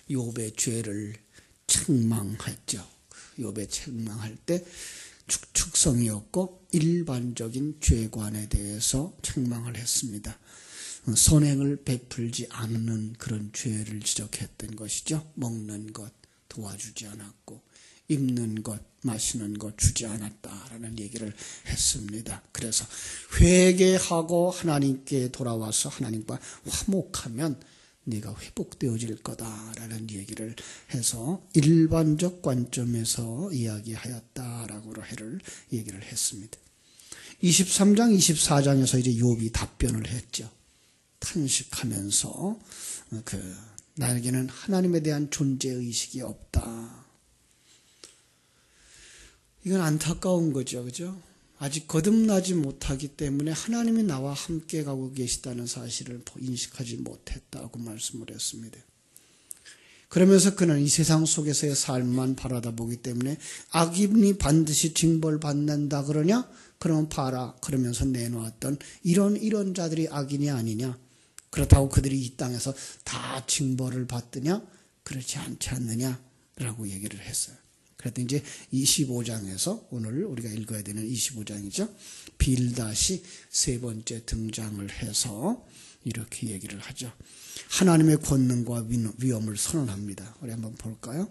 욥의 죄를 책망했죠. 욥의 책망할 때 축성이었고 일반적인 죄관에 대해서 책망을 했습니다. 선행을 베풀지 않는 그런 죄를 지적했던 것이죠. 먹는 것 도와주지 않았고 입는 것 마시는 것 주지 않았다라는 얘기를 했습니다. 그래서 회개하고 하나님께 돌아와서 하나님과 화목하면 네가 회복되어질 거다라는 얘기를 해서 일반적 관점에서 이야기하였다라고 얘기를 했습니다. 23장 24장에서 이제 욥이 답변을 했죠. 탄식하면서 나에게는 하나님에 대한 존재의식이 없다. 이건 안타까운 거죠. 그죠? 아직 거듭나지 못하기 때문에 하나님이 나와 함께 가고 계시다는 사실을 인식하지 못했다고 말씀을 했습니다. 그러면서 그는 이 세상 속에서의 삶만 바라다 보기 때문에 악인이 반드시 징벌받는다 그러냐? 그러면 봐라. 그러면서 내놓았던 이런 자들이 악인이 아니냐? 그렇다고 그들이 이 땅에서 다 징벌을 받느냐? 그렇지 않지 않느냐라고 얘기를 했어요. 그랬더니 이제 25장에서 오늘 우리가 읽어야 되는 25장이죠. 빌닷이 세 번째 등장을 해서 이렇게 얘기를 하죠. 하나님의 권능과 위엄을 선언합니다. 우리 한번 볼까요?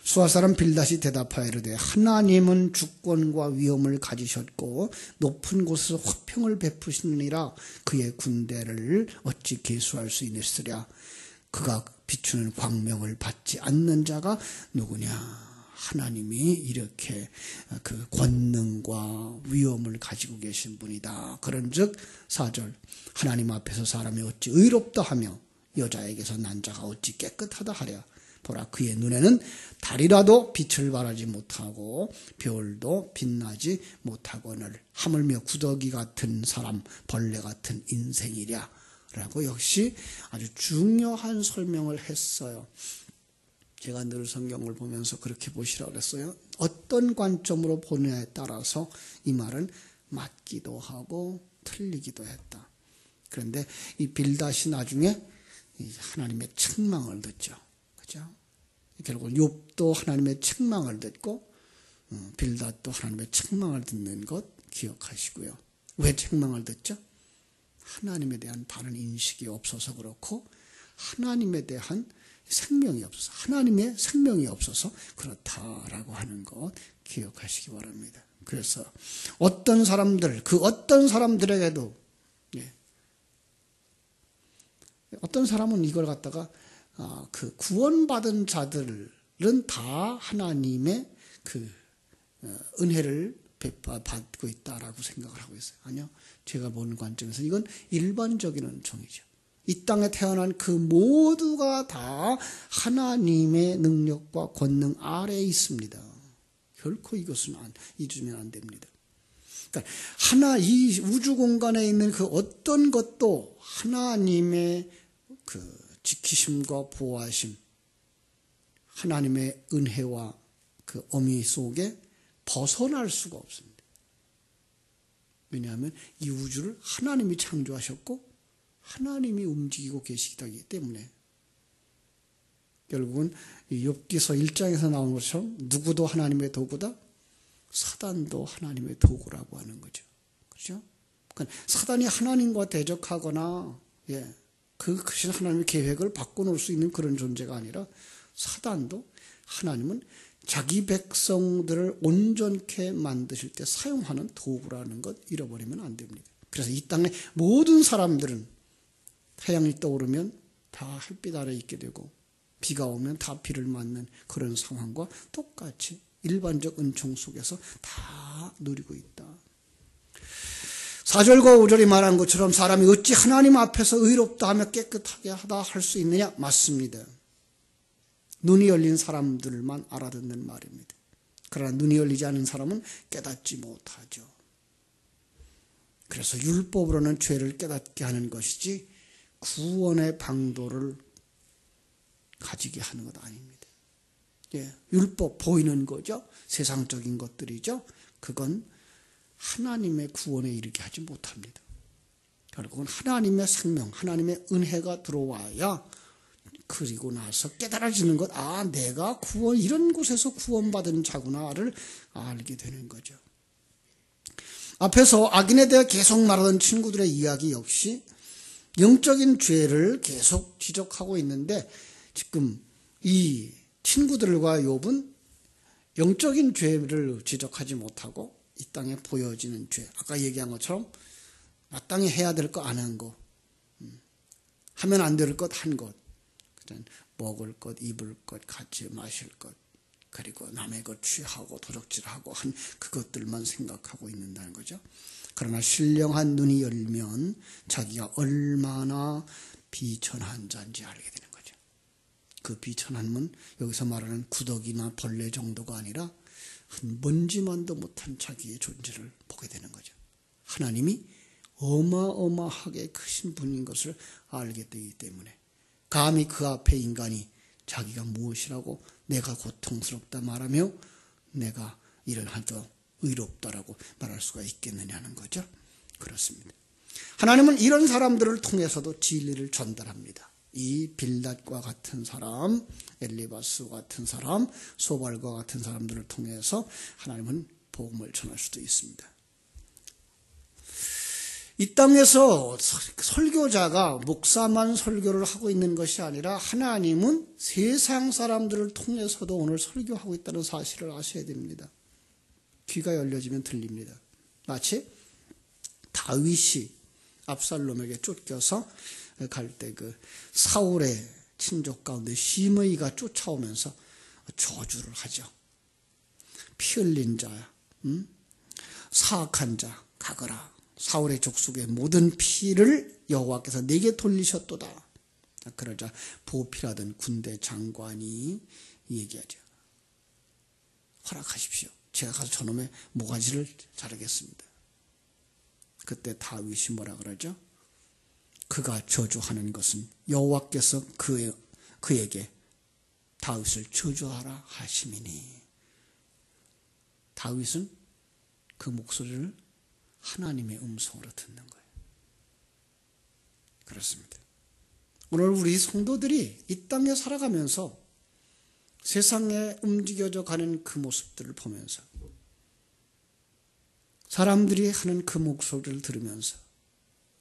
수아 사람 빌닷이 대답하여 이르되 하나님은 주권과 위엄을 가지셨고 높은 곳에서 화평을 베푸시느니라 그의 군대를 어찌 계수할 수 있으랴. 그가 비추는 광명을 받지 않는 자가 누구냐. 하나님이 이렇게 그 권능과 위엄을 가지고 계신 분이다. 그런즉 4절 하나님 앞에서 사람이 어찌 의롭다 하며 여자에게서 난 자가 어찌 깨끗하다 하랴. 보라 그의 눈에는 달이라도 빛을 발하지 못하고 별도 빛나지 못하거늘 하물며 구더기 같은 사람 벌레 같은 인생이랴 라고 역시 아주 중요한 설명을 했어요. 제가 늘 성경을 보면서 그렇게 보시라고 그랬어요. 어떤 관점으로 보느냐에 따라서 이 말은 맞기도 하고 틀리기도 했다. 그런데 이 빌닷이 나중에 하나님의 책망을 듣죠. 그죠? 결국 욥도 하나님의 책망을 듣고 빌닷도 하나님의 책망을 듣는 것 기억하시고요. 왜 책망을 듣죠? 하나님에 대한 바른 인식이 없어서 그렇고 하나님에 대한 생명이 없어서 하나님의 생명이 없어서 그렇다라고 하는 것 기억하시기 바랍니다. 그래서 어떤 사람들 그 어떤 사람들에게도 어떤 사람은 이걸 갖다가 그 구원받은 자들은 다 하나님의 그 은혜를 받고 있다라고 생각을 하고 있어요. 아니요, 제가 보는 관점에서 이건 일반적인 은총이죠. 이 땅에 태어난 그 모두가 다 하나님의 능력과 권능 아래에 있습니다. 결코 이것은 잊으면 안 됩니다. 그러니까 이 우주 공간에 있는 그 어떤 것도 하나님의 그 지키심과 보호하심, 하나님의 은혜와 그 어미 속에 벗어날 수가 없습니다. 왜냐하면 이 우주를 하나님이 창조하셨고 하나님이 움직이고 계시기 때문에 결국은 욥기서 1장에서 나오는 것처럼 누구도 하나님의 도구다, 사단도 하나님의 도구라고 하는 거죠. 그렇죠? 그러니까 사단이 하나님과 대적하거나 그 크신 하나님의 계획을 바꿔놓을 수 있는 그런 존재가 아니라 사단도 하나님은 자기 백성들을 온전케 만드실 때 사용하는 도구라는 것 잃어버리면 안 됩니다. 그래서 이 땅의 모든 사람들은 태양이 떠오르면 다 햇빛 아래 있게 되고 비가 오면 다 비를 맞는 그런 상황과 똑같이 일반적 은총 속에서 다 누리고 있다. 4절과 5절이 말한 것처럼 사람이 어찌 하나님 앞에서 의롭다 하며 깨끗하게 하다 할 수 있느냐? 맞습니다. 눈이 열린 사람들만 알아듣는 말입니다. 그러나 눈이 열리지 않은 사람은 깨닫지 못하죠. 그래서 율법으로는 죄를 깨닫게 하는 것이지 구원의 방도를 가지게 하는 것 아닙니다. 율법 보이는 거죠. 세상적인 것들이죠. 그건 하나님의 구원에 이르게 하지 못합니다. 결국은 하나님의 생명, 하나님의 은혜가 들어와야 그리고 나서 깨달아지는 것, 아, 내가 이런 곳에서 구원받은 자구나를 알게 되는 거죠. 앞에서 악인에 대해 계속 말하던 친구들의 이야기 역시 영적인 죄를 계속 지적하고 있는데, 지금 이 친구들과 욥은 영적인 죄를 지적하지 못하고 이 땅에 보여지는 죄, 아까 얘기한 것처럼 마땅히 해야 될 거 안 한 거, 하면 안 될 것 한 것, 먹을 것, 입을 것, 같이 마실 것, 그리고 남의 것 취하고 도적질하고 한 그것들만 생각하고 있는다는 거죠. 그러나 신령한 눈이 열면 자기가 얼마나 비천한 자인지 알게 되는 거죠. 그 비천함은 여기서 말하는 구더기나 벌레 정도가 아니라 한 먼지만도 못한 자기의 존재를 보게 되는 거죠. 하나님이 어마어마하게 크신 분인 것을 알게 되기 때문에 감히 그 앞에 인간이 자기가 무엇이라고 내가 고통스럽다 말하며 내가 일어나도 의롭다라고 말할 수가 있겠느냐는 거죠. 그렇습니다. 하나님은 이런 사람들을 통해서도 진리를 전달합니다. 이 빌닷과 같은 사람, 엘리바스와 같은 사람, 소발과 같은 사람들을 통해서 하나님은 복음을 전할 수도 있습니다. 이 땅에서 설교자가 목사만 설교를 하고 있는 것이 아니라 하나님은 세상 사람들을 통해서도 오늘 설교하고 있다는 사실을 아셔야 됩니다. 귀가 열려지면 들립니다. 마치 다윗이 압살롬에게 쫓겨서 갈 때 그 사울의 친족 가운데 시므이가 쫓아오면서 저주를 하죠. 피 흘린 자, 사악한 자 가거라. 사울의 족속의 모든 피를 여호와께서 내게 돌리셨도다. 그러자 보필하던 군대 장관이 얘기하죠. 허락하십시오. 제가 가서 저놈의 모가지를 자르겠습니다. 그때 다윗이 뭐라 그러죠? 그가 저주하는 것은 여호와께서 그에게 다윗을 저주하라 하심이니. 다윗은 그 목소리를 하나님의 음성으로 듣는 거예요. 그렇습니다. 오늘 우리 성도들이 이 땅에 살아가면서 세상에 움직여져 가는 그 모습들을 보면서 사람들이 하는 그 목소리를 들으면서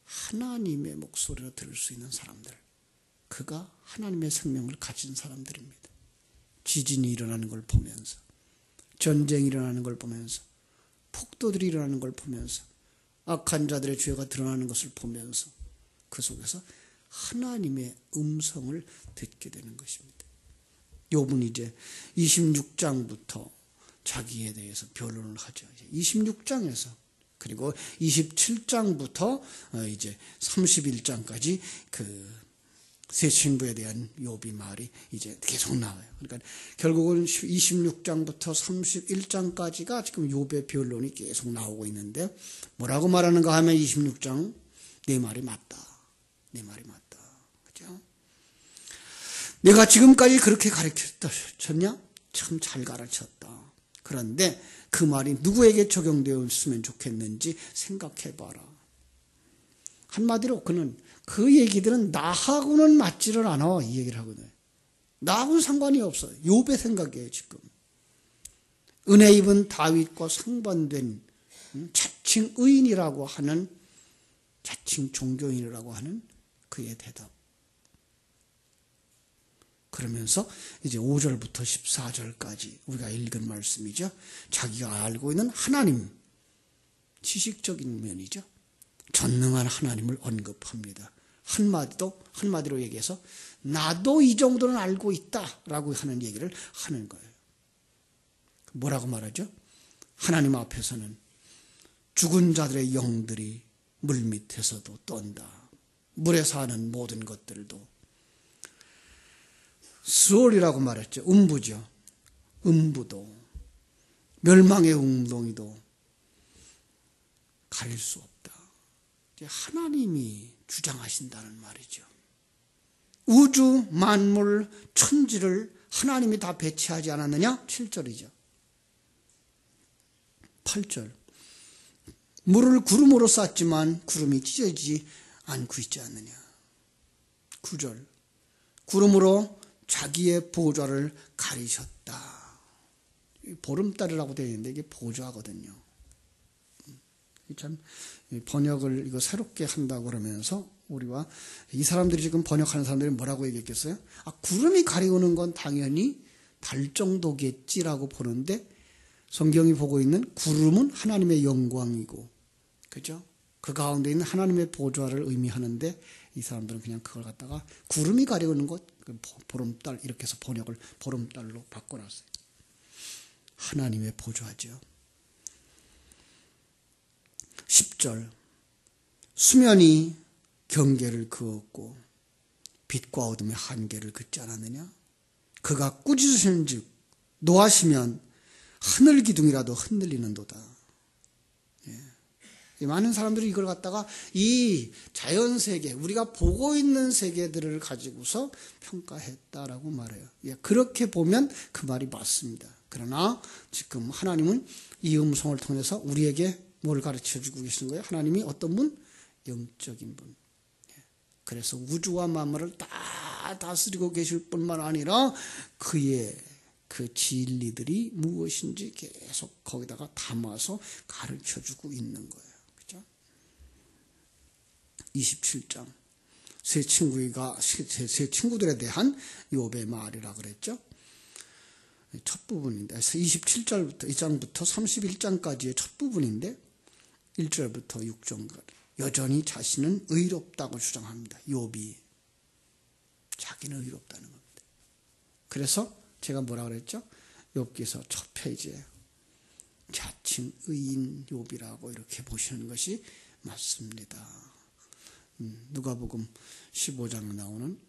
하나님의 목소리를 들을 수 있는 사람들, 그가 하나님의 생명을 가진 사람들입니다. 지진이 일어나는 걸 보면서, 전쟁이 일어나는 걸 보면서, 폭도들이 일어나는 걸 보면서, 악한 자들의 죄가 드러나는 것을 보면서 그 속에서 하나님의 음성을 듣게 되는 것입니다. 욥은 이제 26장부터 자기에 대해서 변론을 하죠. 26장에서 그리고 27장부터 이제 31장까지 그 세 친구에 대한 욥이 말이 이제 계속 나와요. 그러니까 결국은 26장부터 31장까지가 지금 욥의 변론이 계속 나오고 있는데, 뭐라고 말하는가 하면 26장 내 말이 맞다. 내 말이 맞다. 그죠? 내가 지금까지 그렇게 가르쳤냐? 참 잘 가르쳤다. 그런데 그 말이 누구에게 적용되었으면 좋겠는지 생각해 봐라. 한마디로 그는 그 얘기들은 나하고는 맞지를 않아. 이 얘기를 하거든요. 나하고는 상관이 없어요. 욥의 생각이에요. 지금 은혜 입은 다윗과 상반된 자칭 의인이라고 하는, 자칭 종교인이라고 하는 그의 대답. 그러면서 이제 5절부터 14절까지 우리가 읽은 말씀이죠. 자기가 알고 있는 하나님, 지식적인 면이죠. 전능한 하나님을 언급합니다. 한마디로 얘기해서 나도 이 정도는 알고 있다라고 하는 얘기를 하는 거예요. 뭐라고 말하죠? 하나님 앞에서는 죽은 자들의 영들이 물밑에서도 떤다. 물에 사는 모든 것들도, 수월이라고 말했죠. 음부죠. 음부도, 멸망의 웅덩이도 가릴 수 없다. 하나님이 주장하신다는 말이죠. 우주 만물 천지를 하나님이 다 배치하지 않았느냐? 7절이죠. 8절. 물을 구름으로 쌌지만 구름이 찢어지지 않고 있지 않느냐. 9절. 구름으로 자기의 보좌를 가리셨다. 보름달이라고 되어 있는데 이게 보좌거든요. 참 번역을 이거 새롭게 한다고 그러면서 우리와 이 사람들이 지금 번역하는 사람들이 뭐라고 얘기했겠어요? 구름이 가리우는 건 당연히 달 정도겠지라고 보는데 성경이 보고 있는 구름은 하나님의 영광이고, 그죠? 그 가운데 있는 하나님의 보좌를 의미하는데 이 사람들은 그냥 그걸 갖다가 구름이 가리우는 것, 보름달 이렇게 해서 번역을 보름달로 바꿔놨어요. 하나님의 보좌죠. 10절 수면이 경계를 그었고 빛과 어둠의 한계를 긋지 않았느냐? 그가 꾸짖으시는 즉 노하시면 하늘 기둥이라도 흔들리는도다. 많은 사람들이 이걸 갖다가 이 자연세계, 우리가 보고 있는 세계들을 가지고서 평가했다라고 말해요. 그렇게 보면 그 말이 맞습니다. 그러나 지금 하나님은 이 음성을 통해서 우리에게 뭘 가르쳐주고 계시는 거예요? 하나님이 어떤 분? 영적인 분. 그래서 우주와 만물을 다 다스리고 계실 뿐만 아니라 그의 그 진리들이 무엇인지 계속 거기다가 담아서 가르쳐주고 있는 거예요. 그죠? 27장. 세 친구들에 대한 욥의 말이라 그랬죠. 첫 부분인데 27절부터 2장부터 31장까지의 첫 부분인데 1절부터 6절까지 여전히 자신은 의롭다고 주장합니다. 욥이 자기는 의롭다는 겁니다. 그래서 제가 뭐라 그랬죠? 욥기서 첫 페이지에 자칭 의인 욥이라고 이렇게 보시는 것이 맞습니다. 누가복음 15장에 나오는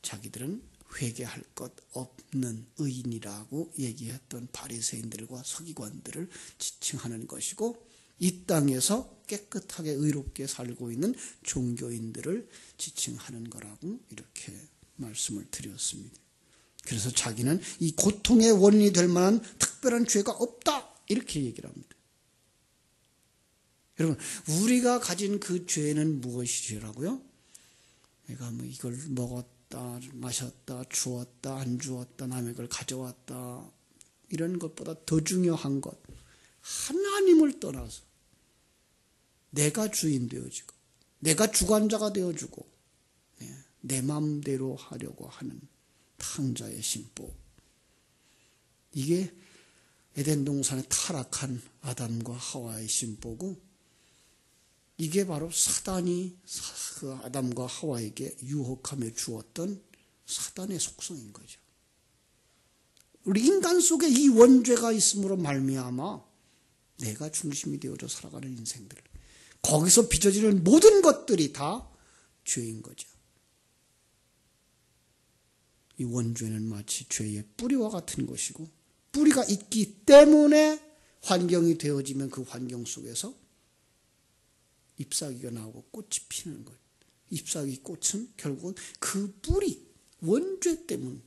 자기들은 회개할 것 없는 의인이라고 얘기했던 바리새인들과 서기관들을 지칭하는 것이고, 이 땅에서 깨끗하게 의롭게 살고 있는 종교인들을 지칭하는 거라고 이렇게 말씀을 드렸습니다. 그래서 자기는 이 고통의 원인이 될 만한 특별한 죄가 없다 이렇게 얘기를 합니다. 여러분, 우리가 가진 그 죄는 무엇이라고요? 내가 뭐 이걸 먹었다, 마셨다, 주었다, 안 주었다, 남의 걸 가져왔다, 이런 것보다 더 중요한 것, 하나님을 떠나서 내가 주인 되어지고 내가 주관자가 되어주고 내 마음대로 하려고 하는 탕자의 심보, 이게 에덴 동산에 타락한 아담과 하와의 심보고, 이게 바로 사단이 그 아담과 하와에게 유혹하며 주었던 사단의 속성인 거죠. 우리 인간 속에 이 원죄가 있음으로 말미암아 내가 중심이 되어져 살아가는 인생들, 거기서 빚어지는 모든 것들이 다 죄인 거죠. 이 원죄는 마치 죄의 뿌리와 같은 것이고, 뿌리가 있기 때문에 환경이 되어지면 그 환경 속에서 잎사귀가 나오고 꽃이 피는 거예요. 잎사귀 꽃은 결국은 그 뿌리, 원죄 때문,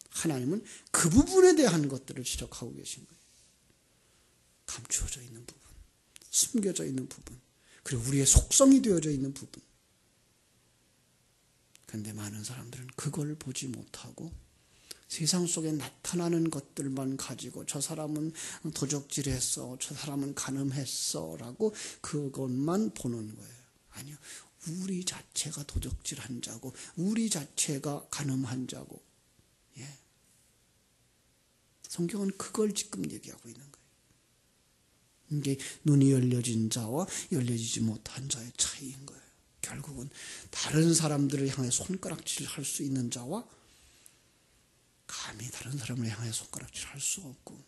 하나님은 그 부분에 대한 것들을 지적하고 계신 거예요. 감추어져 있는 부분, 숨겨져 있는 부분, 그리고 우리의 속성이 되어져 있는 부분. 그런데 많은 사람들은 그걸 보지 못하고 세상 속에 나타나는 것들만 가지고 저 사람은 도적질했어, 저 사람은 간음했어 라고 그것만 보는 거예요. 아니요, 우리 자체가 도적질한 자고 우리 자체가 간음한 자고, 성경은 그걸 지금 얘기하고 있는 거예요. 이게 눈이 열려진 자와 열려지지 못한 자의 차이인 거예요. 결국은 다른 사람들을 향해 손가락질을 할 수 있는 자와 감히 다른 사람을 향해 손가락질을 할 수 없고,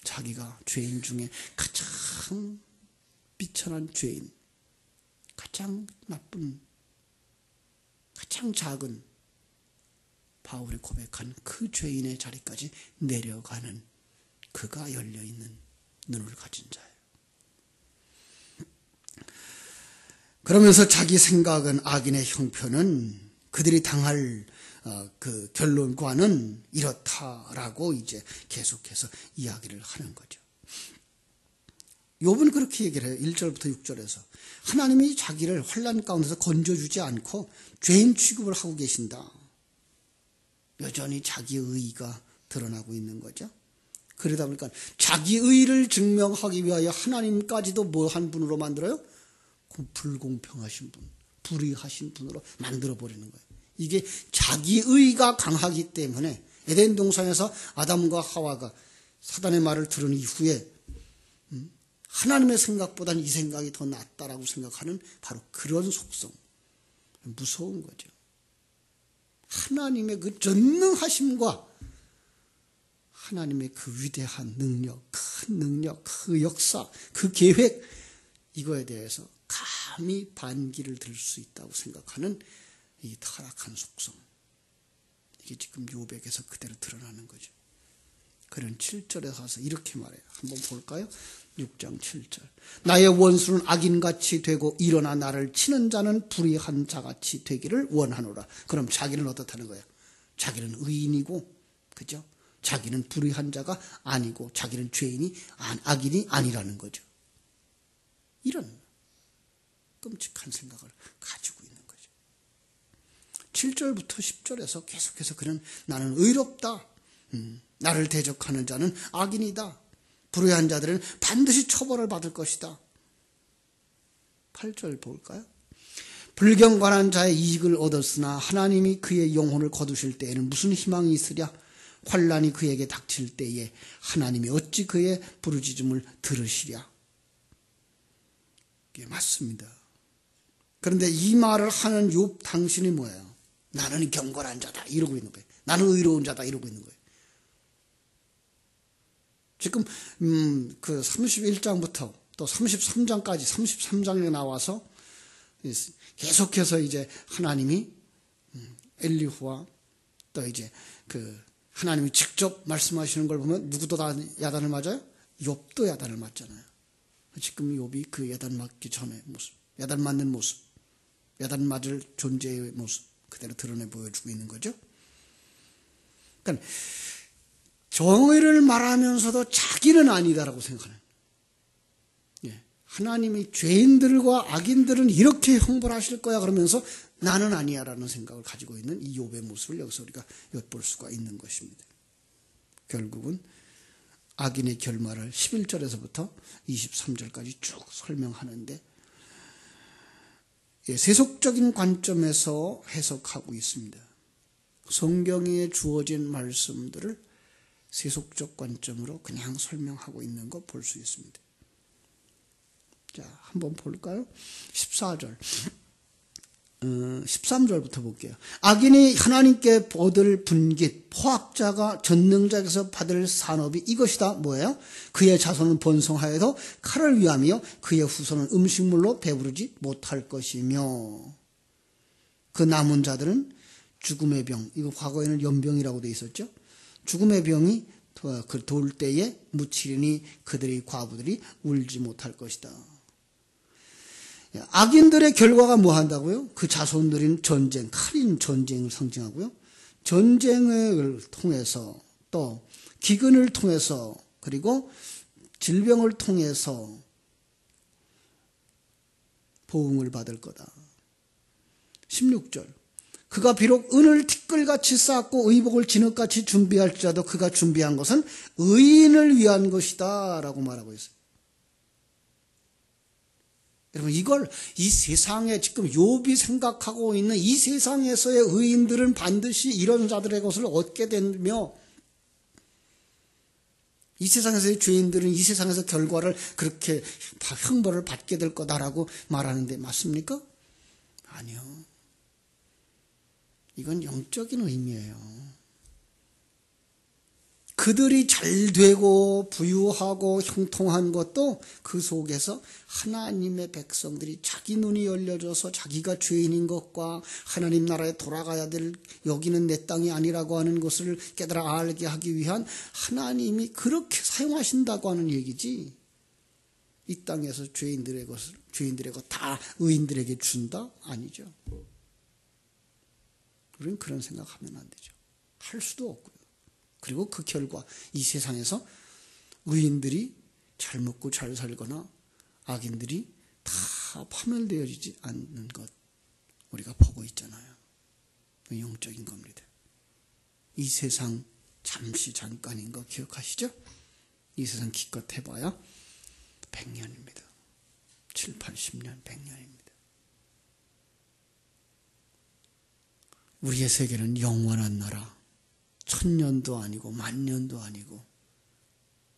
자기가 죄인 중에 가장 비천한 죄인, 가장 나쁜, 가장 작은 바울이 고백한 그 죄인의 자리까지 내려가는 그가 열려있는 눈을 가진 자예요. 그러면서 자기 생각은 악인의 형편은 그들이 당할 그 결론과는 이렇다라고 이제 계속해서 이야기를 하는 거죠. 욥은 그렇게 얘기를 해요. 1절부터 6절에서 하나님이 자기를 환난 가운데서 건져주지 않고 죄인 취급을 하고 계신다. 여전히 자기의 의의가 드러나고 있는 거죠. 그러다 보니까 자기 의의를 증명하기 위하여 하나님까지도 뭐 한 분으로 만들어요? 불공평하신 분, 불의하신 분으로 만들어버리는 거예요. 이게 자기 의의가 강하기 때문에 에덴 동산에서 아담과 하와가 사단의 말을 들은 이후에 하나님의 생각보다는 이 생각이 더 낫다라고 생각하는 바로 그런 속성. 무서운 거죠. 하나님의 그 전능하심과 하나님의 그 위대한 능력, 큰 능력, 그 역사, 그 계획, 이거에 대해서 감히 반기를 들 수 있다고 생각하는 이 타락한 속성. 이게 지금 욥에게서 그대로 드러나는 거죠. 그런 7절에 가서 이렇게 말해요. 한번 볼까요? 6장 7절. 나의 원수는 악인같이 되고 일어나 나를 치는 자는 불의한 자같이 되기를 원하노라. 그럼 자기는 어떻다는 거예요? 자기는 의인이고, 그죠? 자기는 불의한 자가 아니고 자기는 죄인이 악인이 아니라는 거죠. 이런 끔찍한 생각을 가지고 있는 거죠. 7절부터 10절에서 계속해서 그는 나는 의롭다. 나를 대적하는 자는 악인이다. 불의한 자들은 반드시 처벌을 받을 것이다. 8절 볼까요? 불경건한 자의 이익을 얻었으나 하나님이 그의 영혼을 거두실 때에는 무슨 희망이 있으랴? 환난이 그에게 닥칠 때에 하나님이 어찌 그의 부르짖음을 들으시랴? 이게 맞습니다. 그런데 이 말을 하는 욥 당신이 뭐예요? 나는 경건한 자다 이러고 있는 거예요. 나는 의로운 자다 이러고 있는 거예요. 지금 그 31장부터 또 33장까지 33장에 나와서 계속해서 이제 하나님이 엘리후와 또 이제 그 하나님이 직접 말씀하시는 걸 보면 누구도 다 야단을 맞아요? 욥도 야단을 맞잖아요. 지금 욥이 그 야단 맞기 전의 모습, 야단 맞는 모습, 야단 맞을 존재의 모습 그대로 드러내 보여주고 있는 거죠. 그러니까 정의를 말하면서도 자기는 아니다라고 생각하는. 하나님이 죄인들과 악인들은 이렇게 형벌하실 거야 그러면서 나는 아니야라는 생각을 가지고 있는 이 욥의 모습을 여기서 우리가 엿볼 수가 있는 것입니다. 결국은 악인의 결말을 11절에서부터 23절까지 쭉 설명하는데 세속적인 관점에서 해석하고 있습니다. 성경에 주어진 말씀들을 세속적 관점으로 그냥 설명하고 있는 거 볼 수 있습니다. 자, 한번 볼까요? 14절. 13절부터 볼게요. 악인이 하나님께 얻을 분깃, 포악자가 전능자에게서 받을 산업이 이것이다. 뭐예요? 그의 자손은 번성하여도 칼을 위하며 그의 후손은 음식물로 배부르지 못할 것이며 그 남은 자들은 죽음의 병, 이거 과거에는 연병이라고 돼 있었죠. 죽음의 병이 돌 때에 묻히리니 그들의 과부들이 울지 못할 것이다. 악인들의 결과가 뭐 한다고요? 그 자손들인 전쟁, 칼인 전쟁을 상징하고요. 전쟁을 통해서 또 기근을 통해서 그리고 질병을 통해서 보응을 받을 거다. 16절. 그가 비록 은을 티끌같이 쌓고 의복을 진흙같이 준비할지라도 그가 준비한 것은 의인을 위한 것이다 라고 말하고 있어요. 여러분 이걸 이 세상에 지금 욥이 생각하고 있는 이 세상에서의 의인들은 반드시 이런 자들의 것을 얻게 되며 이 세상에서의 죄인들은 이 세상에서 결과를 그렇게 다 형벌을 받게 될 거다라고 말하는데 맞습니까? 아니요. 이건 영적인 의미예요. 그들이 잘 되고 부유하고 형통한 것도 그 속에서 하나님의 백성들이 자기 눈이 열려져서 자기가 죄인인 것과 하나님 나라에 돌아가야 될 여기는 내 땅이 아니라고 하는 것을 깨달아 알게 하기 위한 하나님이 그렇게 사용하신다고 하는 얘기지. 이 땅에서 죄인들의 것 다 의인들에게 준다? 아니죠. 우리는 그런 생각하면 안 되죠. 할 수도 없고요. 그리고 그 결과 이 세상에서 의인들이 잘 먹고 잘 살거나 악인들이 다 파멸되어지지 않는 것 우리가 보고 있잖아요. 영적인 겁니다. 이 세상 잠시 잠깐인 거 기억하시죠? 이 세상 기껏 해봐야 100년입니다. 7, 80년, 100년입니다. 우리의 세계는 영원한 나라, 1000년도 아니고 만년도 아니고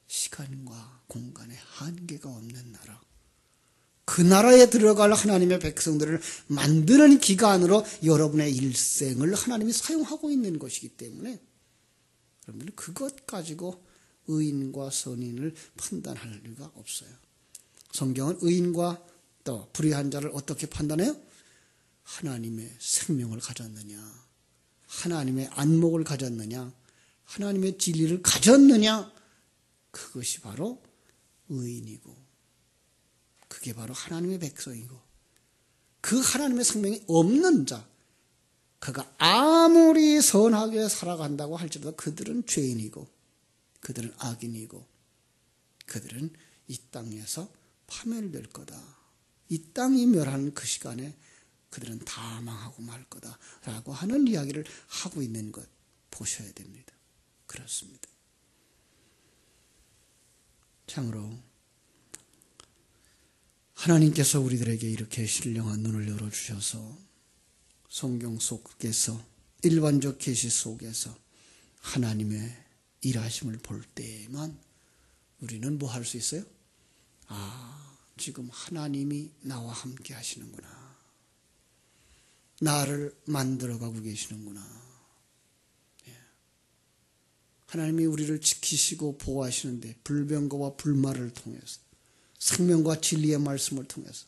시간과 공간에 한계가 없는 나라. 그 나라에 들어갈 하나님의 백성들을 만드는 기간으로 여러분의 일생을 하나님이 사용하고 있는 것이기 때문에 여러분들은 그것 가지고 의인과 선인을 판단할 이유가 없어요. 성경은 의인과 또 불의한 자를 어떻게 판단해요? 하나님의 생명을 가졌느냐, 하나님의 안목을 가졌느냐, 하나님의 진리를 가졌느냐, 그것이 바로 의인이고 그게 바로 하나님의 백성이고, 그 하나님의 생명이 없는 자, 그가 아무리 선하게 살아간다고 할지라도 그들은 죄인이고 그들은 악인이고 그들은 이 땅에서 파멸될 거다. 이 땅이 멸하는 그 시간에 그들은 다 망하고 말 거다라고 하는 이야기를 하고 있는 것 보셔야 됩니다. 그렇습니다. 참으로 하나님께서 우리들에게 이렇게 신령한 눈을 열어주셔서 성경 속에서 일반적 계시 속에서 하나님의 일하심을 볼 때에만 우리는 뭐 할 수 있어요? 아, 지금 하나님이 나와 함께 하시는구나. 나를 만들어가고 계시는구나. 하나님이 우리를 지키시고 보호하시는데 불병거와 불말을 통해서 생명과 진리의 말씀을 통해서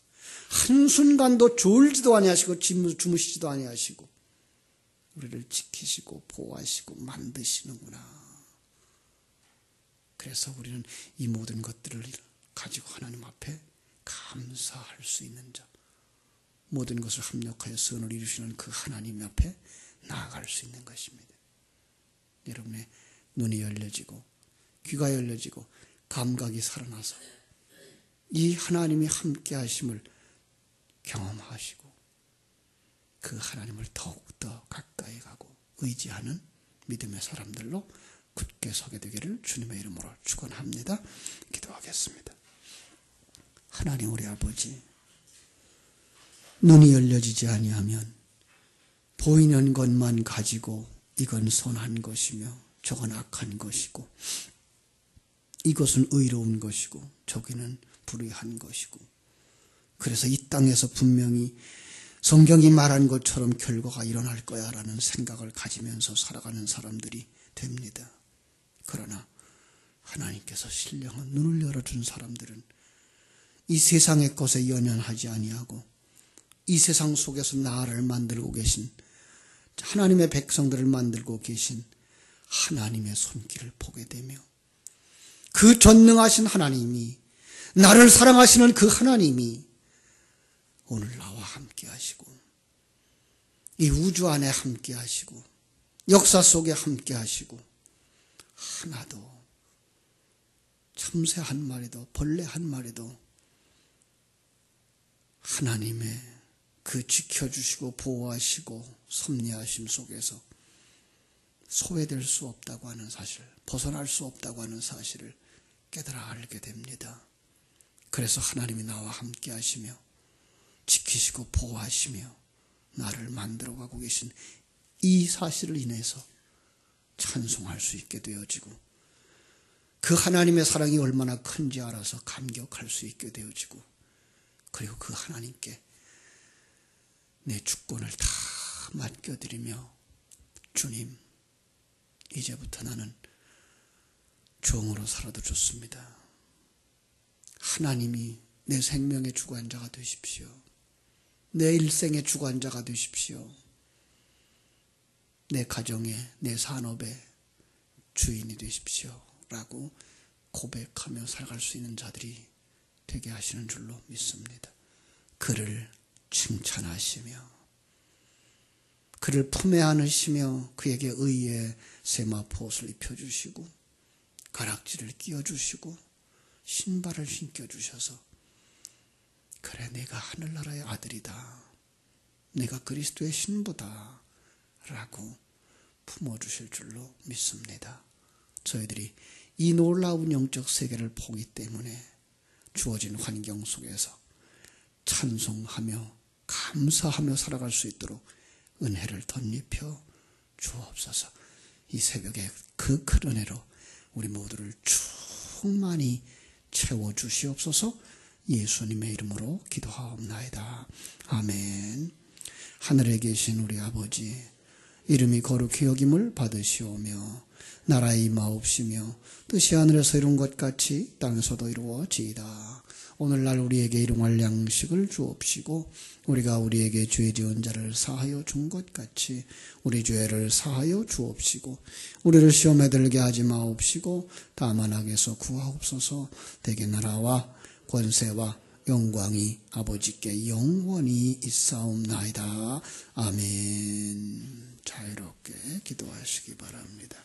한순간도 졸지도 아니하시고 주무시지도 아니하시고 우리를 지키시고 보호하시고 만드시는구나. 그래서 우리는 이 모든 것들을 가지고 하나님 앞에 감사할 수 있는 자, 모든 것을 합력하여 선을 이루시는 그 하나님 앞에 나아갈 수 있는 것입니다. 여러분의 눈이 열려지고 귀가 열려지고 감각이 살아나서 이 하나님이 함께 하심을 경험하시고 그 하나님을 더욱더 가까이 가고 의지하는 믿음의 사람들로 굳게 서게 되기를 주님의 이름으로 축원합니다. 기도하겠습니다. 하나님 우리 아버지, 눈이 열려지지 아니하면 보이는 것만 가지고 이건 선한 것이며 저건 악한 것이고 이것은 의로운 것이고 저기는 불의한 것이고, 그래서 이 땅에서 분명히 성경이 말한 것처럼 결과가 일어날 거야 라는 생각을 가지면서 살아가는 사람들이 됩니다. 그러나 하나님께서 신령한 눈을 열어준 사람들은 이 세상의 것에 연연하지 아니하고 이 세상 속에서 나를 만들고 계신 하나님의 백성들을 만들고 계신 하나님의 손길을 보게 되며 그 전능하신 하나님이, 나를 사랑하시는 그 하나님이 오늘 나와 함께 하시고 이 우주 안에 함께 하시고 역사 속에 함께 하시고 하나도 참새 한 마리도 벌레 한 마리도 하나님의 그 지켜주시고 보호하시고 섭리하심 속에서 소외될 수 없다고 하는 사실, 벗어날 수 없다고 하는 사실을 깨달아 알게 됩니다. 그래서 하나님이 나와 함께 하시며 지키시고 보호하시며 나를 만들어가고 계신 이 사실을 인해서 찬송할 수 있게 되어지고 그 하나님의 사랑이 얼마나 큰지 알아서 감격할 수 있게 되어지고, 그리고 그 하나님께 내 주권을 다 맡겨드리며 주님, 이제부터 나는 종으로 살아도 좋습니다. 하나님이 내 생명의 주관자가 되십시오. 내 일생의 주관자가 되십시오. 내 가정의, 내 산업의 주인이 되십시오 라고 고백하며 살아갈 수 있는 자들이 되게 하시는 줄로 믿습니다. 그를 칭찬하시며 그를 품에 안으시며 그에게 의의 세마포옷을 입혀주시고 가락지를 끼워주시고 신발을 신겨주셔서 그래, 내가 하늘나라의 아들이다, 내가 그리스도의 신부다 라고 품어주실 줄로 믿습니다. 저희들이 이 놀라운 영적 세계를 보기 때문에 주어진 환경 속에서 찬송하며 감사하며 살아갈 수 있도록 은혜를 덧입혀 주옵소서. 이 새벽에 그 큰 은혜로 우리 모두를 충만히 채워주시옵소서. 예수님의 이름으로 기도하옵나이다. 아멘. 하늘에 계신 우리 아버지, 이름이 거룩히 여김을 받으시오며 나라의 임하옵시며 뜻이 하늘에서 이룬 것 같이 땅에서도 이루어지이다. 오늘날 우리에게 일용할 양식을 주옵시고 우리가 우리에게 죄 지은 자를 사하여 준 것 같이 우리 죄를 사하여 주옵시고 우리를 시험에 들게 하지 마옵시고 다만 악에서 구하옵소서. 대개 나라와 권세와 영광이 아버지께 영원히 있사옵나이다. 아멘. 자유롭게 기도하시기 바랍니다.